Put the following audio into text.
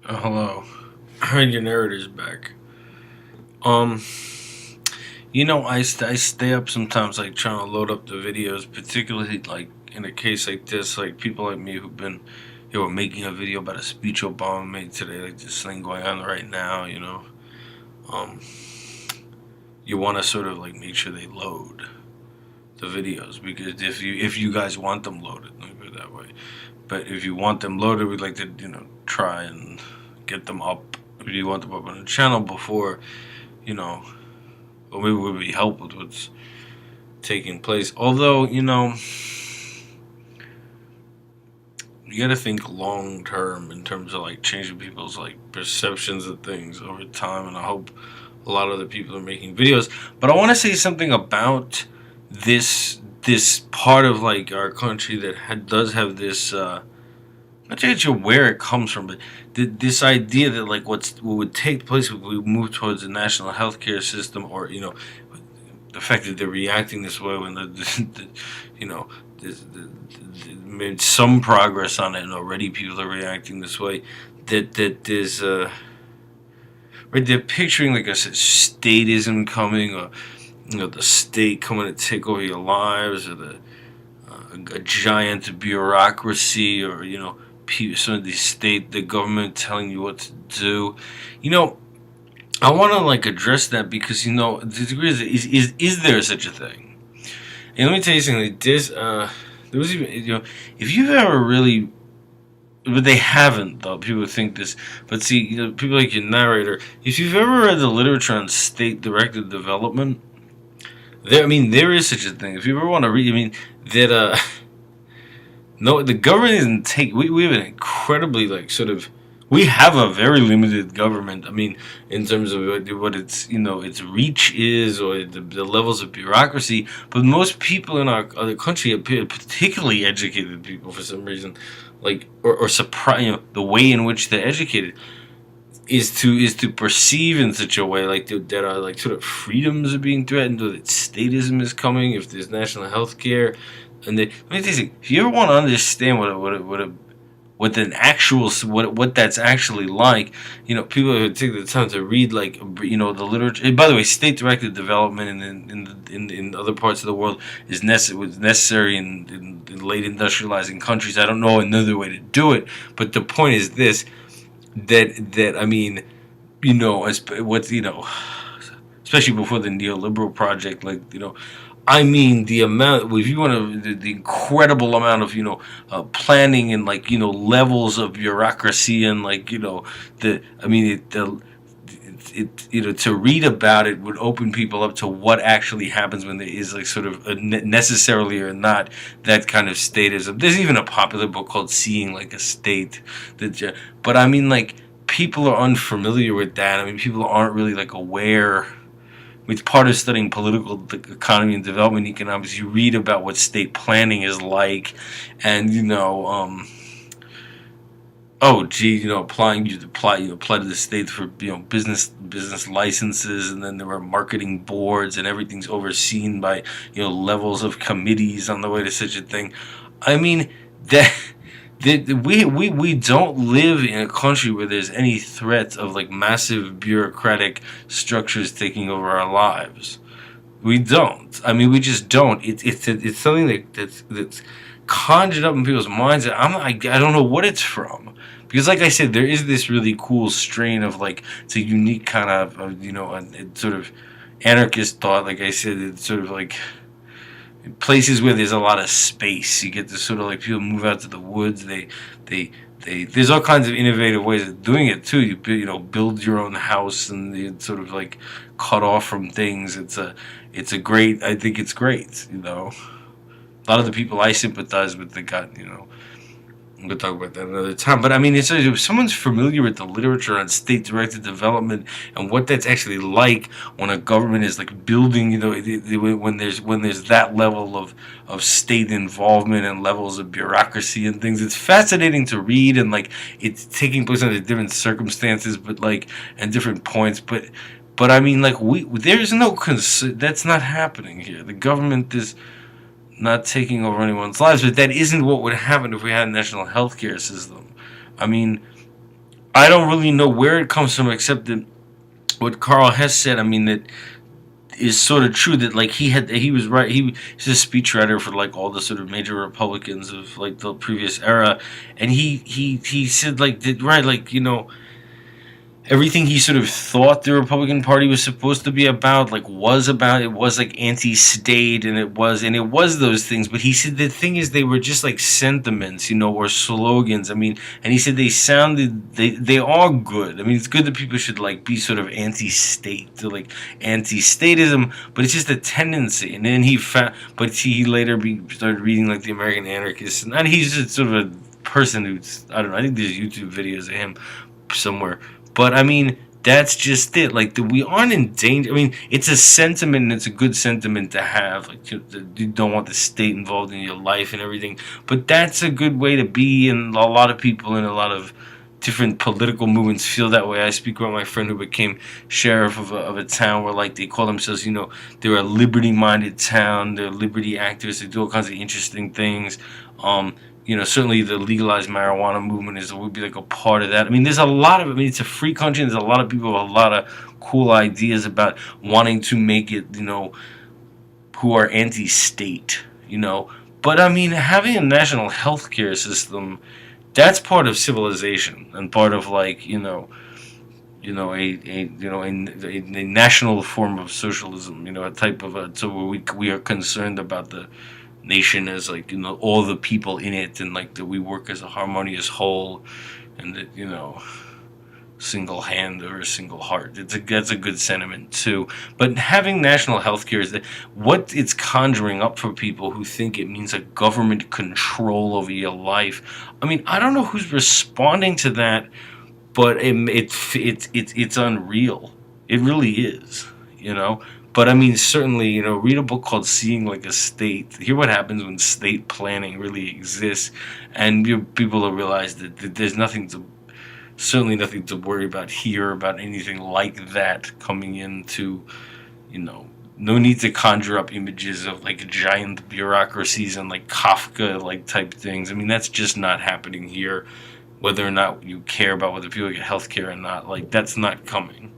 Hello. Heard your narrator's back. Um, I stay up sometimes, like trying to load up the videos, particularly like in a case like this, like people like me who've been, making a video about a speech Obama made today, like this thing going on right now. Um, you want to sort of like make sure they load the videos because if you guys want them loaded, let me put it that way. But if you want them loaded, we'd like to try and get them up. If you want them up on the channel before you know or maybe would be help with what's taking place. Although, you got to think long term in terms of like changing people's like perceptions of things over time, and I hope a lot of the people are making videos. But I want to say something about this part of like our country that does have this. Not really sure where it comes from, but this idea that like what would take place if we move towards a national healthcare system, or the fact that they're reacting this way when you know made some progress on it and already people are reacting this way, that there's right, they're picturing like I said statism coming, or the state coming to take over your lives, or a giant bureaucracy, or some of the government telling you what to do. you know I want to like address that because the degree is there such a thing? And let me tell you something. Like this, there was even if you've ever really, but they haven't though. People think this, but see, people like your narrator. If you've ever read the literature on state-directed development, there is such a thing. If you ever want to read, that no, the government isn't take. We have an incredibly like sort of. We have a very limited government. In terms of what its reach is, or the levels of bureaucracy. But most people in our other country appear particularly educated people for some reason, like or surprise. The way in which they're educated is to perceive in such a way like that are like sort of freedoms are being threatened, or that statism is coming if there's national health care. And let me tell you, if you ever want to understand what an actual what that's actually like, people who take the time to read like the literature. And by the way, state directed development in other parts of the world was necessary in late industrializing countries. I don't know another way to do it, but the point is this: that what's especially before the neoliberal project, like the amount, if you want to, the incredible amount of planning, and like levels of bureaucracy, and like the I mean it the to read about it would open people up to what actually happens when there is like sort of necessarily or not that kind of statism. There's even a popular book called Seeing Like a State, but like people are unfamiliar with that. People aren't really like aware. It's part of studying political economy and development economics. You read about what state planning is like, and oh gee, applying you apply to the state for business licenses, and then there are marketing boards, and everything's overseen by levels of committees on the way to such a thing. I mean that. We don't live in a country where there's any threat of like massive bureaucratic structures taking over our lives. We don't. We just don't. It's something that's conjured up in people's minds. And I don't know what it's from, because like I said, there is this really cool strain of like it's a unique kind of sort of anarchist thought. Like I said, it's sort of like places where there's a lot of space. You get to sort of like people move out to the woods. They there's all kinds of innovative ways of doing it too. Build your own house, and you sort of like cut off from things. It's a great. I think it's great. A lot of the people I sympathize with that got we'll talk about that another time. But it's if someone's familiar with the literature on state-directed development and what that's actually like when a government is like building, when there's that level of state involvement and levels of bureaucracy and things, it's fascinating to read, and like it's taking place under different circumstances, but like and different points, but like there's no that's not happening here. The government is not taking over anyone's lives, but that isn't what would happen if we had a national healthcare system. I mean, I don't really know where it comes from, except that what Carl Hess said. I mean, that is sort of true, that like he was right. He's a speechwriter for like all the sort of major Republicans of like the previous era, and he said like that, right, like, everything he sort of thought the Republican Party was supposed to be about, like, was about, it was like anti-state, and it was those things. But he said the thing is, they were just like sentiments, or slogans. I mean, and he said they are good. I mean, it's good that people should like be sort of anti-state, to like anti-statism, but it's just a tendency. And then he found, but he later started reading like the American Anarchists, and he's just sort of a person who's, I don't know. I think there's YouTube videos of him somewhere. But I mean, that's just it. Like, we aren't in danger. I mean, it's a sentiment, and it's a good sentiment to have. Like, you don't want the state involved in your life and everything. But that's a good way to be, and a lot of people in a lot of different political movements feel that way. I speak about my friend who became sheriff of a town where, like, they call themselves, they're a liberty-minded town. They're liberty activists. They do all kinds of interesting things. Certainly the legalized marijuana movement would be like a part of that. I mean, there's a lot of. I mean, it's a free country. And there's a lot of people with a lot of cool ideas about wanting to make it. Who are anti-state. But I mean, having a national healthcare system, that's part of civilization and part of like a national form of socialism. A type of so we are concerned about the nation as like all the people in it, and like that we work as a harmonious whole, and that single hand or a single heart. That's a good sentiment too. But having national health care is what it's conjuring up for people who think it means a government control over your life. I mean, I don't know who's responding to that, but it's unreal. It really is. But I mean, certainly, read a book called Seeing Like a State. Hear what happens when state planning really exists, and people will realize that there's certainly nothing to worry about here, about anything like that coming into, no need to conjure up images of like giant bureaucracies and like Kafka like type things. I mean, that's just not happening here. Whether or not you care about whether people get health care or not, like, that's not coming.